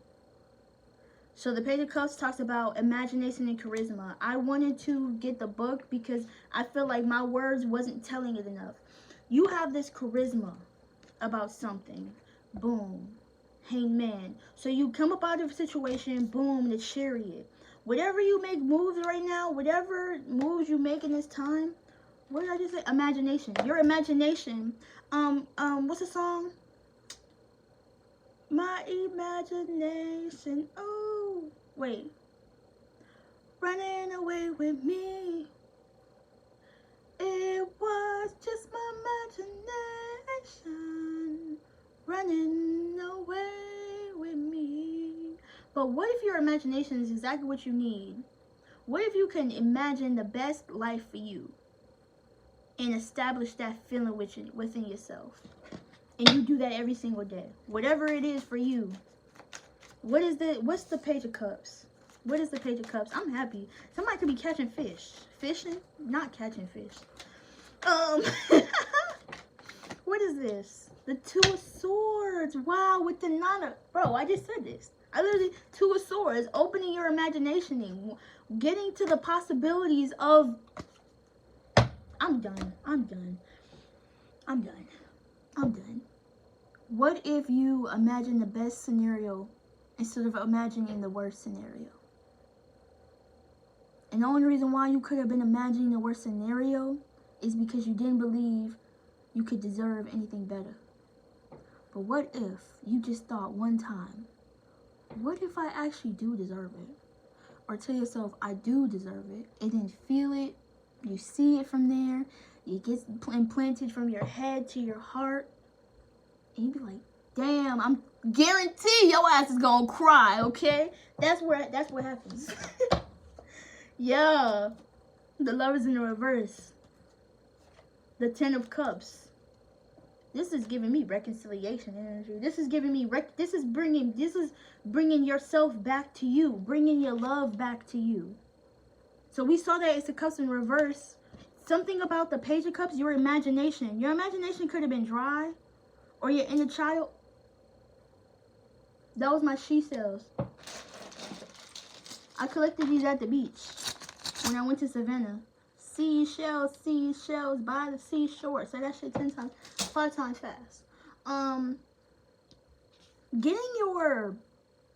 So the Page of Cups talks about imagination and charisma. I wanted to get the book because I feel like my words wasn't telling it enough. You have this charisma about something. Boom. Hangman. So you come up out of a situation, boom, the Chariot. Whatever you make moves right now, whatever moves you make in this time, what did I just say? Imagination. Your imagination. What's the song? My imagination. Oh, wait. Running away with me. It was just my imagination. Running away with me. But what if your imagination is exactly what you need? What if you can imagine the best life for you and establish that feeling within yourself? And you do that every single day. Whatever it is for you. What's the Page of Cups? What is the Page of Cups? I'm happy. Somebody could be catching fish. Fishing? Not catching fish. What is this? The Two of Swords. Wow, with the Nana. Bro, I just said this. I literally, Two of Swords, opening your imagination, getting to the possibilities of, I'm done. What if you imagine the best scenario instead of imagining the worst scenario? And the only reason why you could have been imagining the worst scenario is because you didn't believe you could deserve anything better. But what if you just thought one time, what if I actually do deserve it? Or tell yourself, I do deserve it. And then feel it. You see it from there. It gets implanted from your head to your heart. And you be like, damn, I'm guarantee your ass is gonna cry, okay? That's what happens. Yeah. The Lovers in the reverse. The Ten of Cups. This is giving me reconciliation energy. This is giving me this is bringing yourself back to you, bringing your love back to you. So we saw that it's the Cups in reverse. Something about the Page of Cups, your imagination. Your imagination could have been dry, or your inner child. That was my she cells. I collected these at the beach when I went to Savannah. Seashells by the seashore. Say that shit 5 times fast. Getting your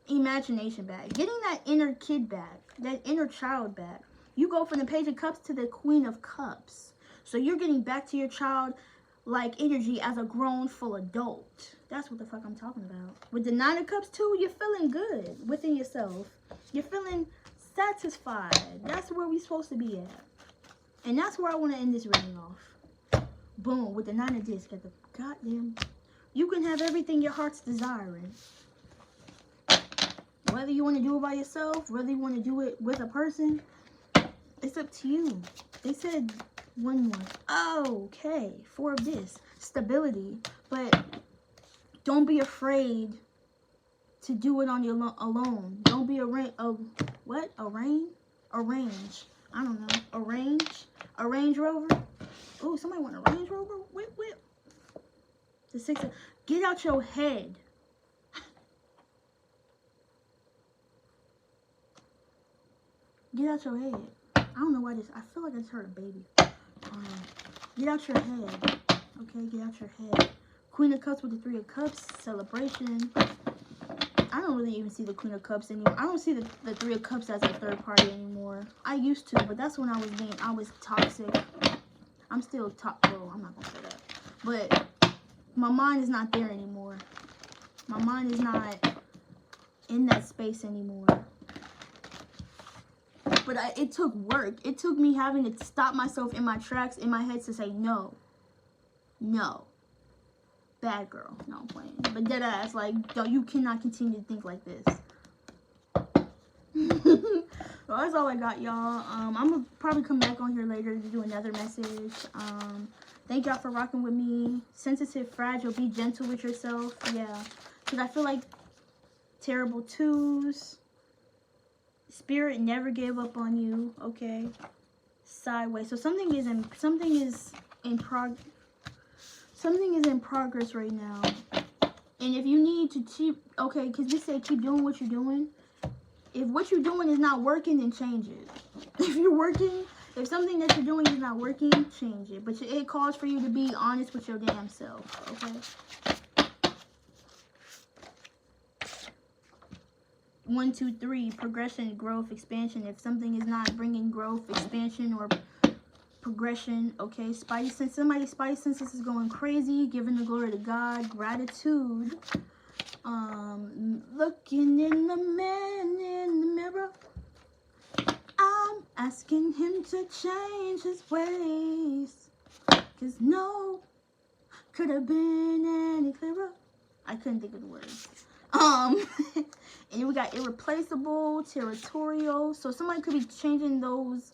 imagination back, getting that inner kid back, that inner child back. You go from the Page of Cups to the Queen of Cups. So you're getting back to your childlike energy as a grown full adult. That's what the fuck I'm talking about. With the Nine of Cups too, you're feeling good within yourself. You're feeling satisfied. That's where we're supposed to be at. And that's where I want to end this reading off. Boom, with the Nine of Discs at the goddamn. You can have everything your heart's desiring. Whether you want to do it by yourself, whether you want to do it with a person, it's up to you. They said one more. Oh, okay. 4 of this. Stability. But don't be afraid to do it on your alone. Don't be arrange. I don't know. A Range Rover. Oh, somebody want a Range Rover? Whip, whip. The 6 of... Get out your head. Get out your head. I don't know why this... I feel like I just heard a baby. Get out your head. Okay, get out your head. Queen of Cups with the 3 of Cups. Celebration. I don't really even see the Queen of Cups anymore. I don't see the 3 of Cups as a third party anymore. I used to, but that's when I was toxic. I'm still well, I'm not gonna say that. But my mind is not there anymore. My mind is not in that space anymore. But it took work. It took me having to stop myself in my tracks, in my head, to say no. No. Bad girl. No, I'm playing. But dead ass, like, you cannot continue to think like this. Well, that's all I got, y'all. I'm gonna probably come back on here later to do another message. Thank y'all for rocking with me. Sensitive, fragile, be gentle with yourself. Yeah, because I feel like terrible twos. Spirit never gave up on you. Okay. Sideways. So something is in progress right now. And if you need to keep, okay, because we say keep doing what you're doing. If what you're doing is not working, then change it. If something that you're doing is not working, change it. But it calls for you to be honest with your damn self, okay? 1, 2, 3, progression, growth, expansion. If something is not bringing growth, expansion, or progression, okay? Somebody's spidey senses is going crazy, giving the glory to God, gratitude. Looking in the man in the mirror, I'm asking him to change his ways, 'cause no could have been any clearer. I couldn't think of the words. And we got irreplaceable, territorial. So somebody could be changing those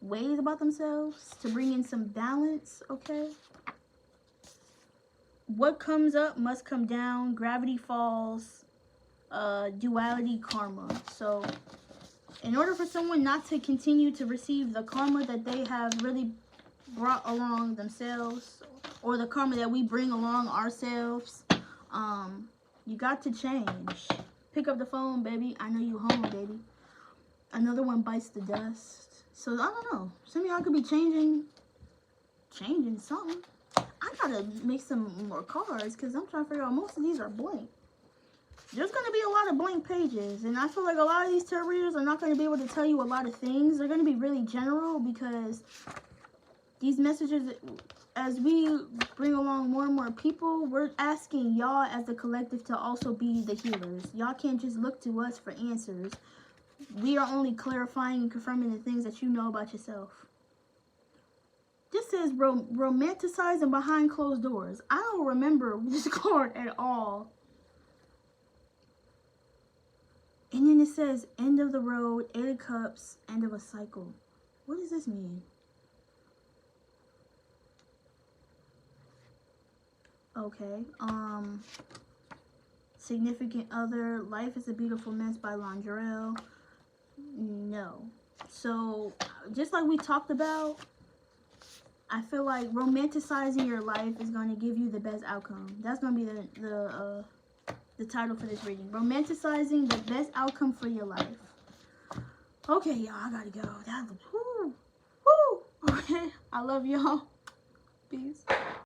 ways about themselves to bring in some balance, okay? What comes up must come down. Gravity falls. Duality, karma. So in order for someone not to continue to receive the karma that they have really brought along themselves, or the karma that we bring along ourselves, you got to change. Pick up the phone, baby. I know you home, baby. Another one bites the dust. So I don't know. Some of y'all could be changing something. I gotta make some more cards because I'm trying to figure out, most of these are blank. There's going to be a lot of blank pages, and I feel like a lot of these tarot readers are not going to be able to tell you a lot of things. They're going to be really general, because these messages, as we bring along more and more people, we're asking y'all as a collective to also be the healers. Y'all can't just look to us for answers. We are only clarifying and confirming the things that you know about yourself. This says romanticizing behind closed doors. I don't remember this card at all. And then it says, end of the road, 8 of Cups, end of a cycle. What does this mean? Okay. Significant other, Life is a Beautiful Mess by Londrell. No. So, just like we talked about, I feel like romanticizing your life is going to give you the best outcome. That's going to be the title for this reading. Romanticizing the best outcome for your life. Okay, y'all, I gotta go. Woo. Okay, I love y'all. Peace.